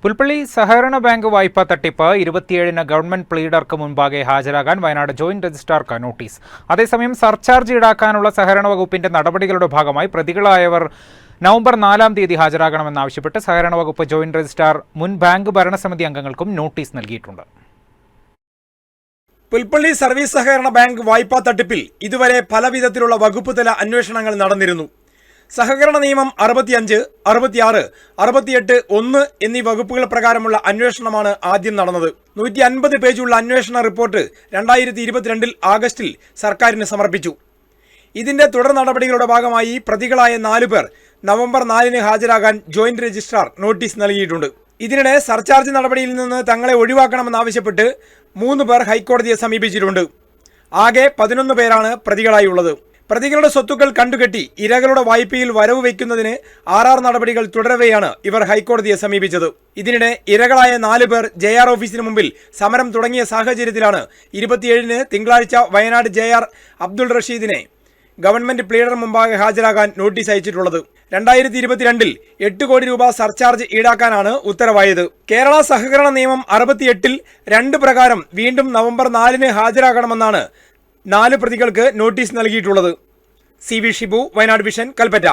പുൽപ്പള്ളി സഹകരണ ബാങ്ക് വായ്പാ തട്ടിപ്പ് 27-ന് ഗവൺമെന്റ് പ്ലീഡർക്ക് മുൻപാകെ ഹാജരാകാൻ വയനാട് ജോയിന്റ് രജിസ്ട്രാർക്ക് നോട്ടീസ്. അതേസമയം സർചാർജ് ഈടാക്കാനുള്ള സഹകരണ വകുപ്പിന്റെ നടപടികളുടെ ഭാഗമായി പ്രതികളായവർ നവംബർ 4-ാം തീയതി ഹാജരാകണമെന്നാവശ്യപ്പെട്ട് സഹകരണ വകുപ്പ് ജോയിന്റ് രജിസ്ട്രാർ മുൻ ബാങ്ക് ഭരണസമിതി അംഗങ്ങൾക്കും നോട്ടീസ് നൽകിയിട്ടുണ്ട്. പുൽപ്പള്ളി സർവീസ് സഹകരണ ബാങ്ക് വായ്പാ തട്ടിപ്പിൽ ഇതുവരെ പലവിധത്തിലുള്ള വകുപ്പ് തല അന്വേഷണങ്ങൾ നടന്നിരുന്നു. സഹകരണ നിയമം 65, 66, 68, 1 എന്നീ വകുപ്പുകൾ പ്രകാരമുള്ള അന്വേഷണമാണ് ആദ്യം നടന്നത്. 150 പേജുള്ള അന്വേഷണ റിപ്പോർട്ട് 2022 ആഗസ്റ്റിൽ സർക്കാരിന് സമർപ്പിച്ചു. ഇതിന്റെ തുടർ നടപടികളുടെ ഭാഗമായി പ്രതികളായ 4 പേർ നവംബർ 4-ന് ഹാജരാകാൻ ജോയിന്റ് രജിസ്ട്രാർ നോട്ടീസ് നൽകിയിട്ടുണ്ട്. ഇതിനിടെ സർചാർജ് നടപടിയിൽ നിന്ന് തങ്ങളെ ഒഴിവാക്കണമെന്നാവശ്യപ്പെട്ട് 3 പേർ ഹൈക്കോടതിയെ സമീപിച്ചിട്ടുണ്ട്. ആകെ 11 പേരാണ് പ്രതികളായുള്ളത്. പ്രതികളുടെ സ്വത്തുക്കൾ കണ്ടുകെട്ടി ഇരകളുടെ വായ്പയിൽ വരവ് വയ്ക്കുന്നതിന് RR നടപടികൾ തുടരവെയാണ് ഇവർ ഹൈക്കോടതിയെ സമീപിച്ചത്. ഇതിനിടെ ഇരകളായ 4 പേർ JR ഓഫീസിന് മുമ്പിൽ സമരം തുടങ്ങിയ സാഹചര്യത്തിലാണ് 27-ന് തിങ്കളാഴ്ച വയനാട് JR അബ്ദുൾ റഷീദിനെ ഗവൺമെന്റ് പ്ലീഡർ മുമ്പാകെ ഹാജരാകാൻ നോട്ടീസ് അയച്ചിട്ടുള്ളത്. 2022-ൽ 8 കോടി രൂപ സർചാർജ് ഈടാക്കാനാണ് ഉത്തരവായത്. കേരള സഹകരണ നിയമം 68-ൽ 2 പ്രകാരം വീണ്ടും നവംബർ 4-ന് ഹാജരാകണമെന്നാണ് 4 പ്രതികൾക്ക് നോട്ടീസ് നൽകിയിട്ടുള്ളത്. CV Shibu, Wayanad vision, Kalpetta.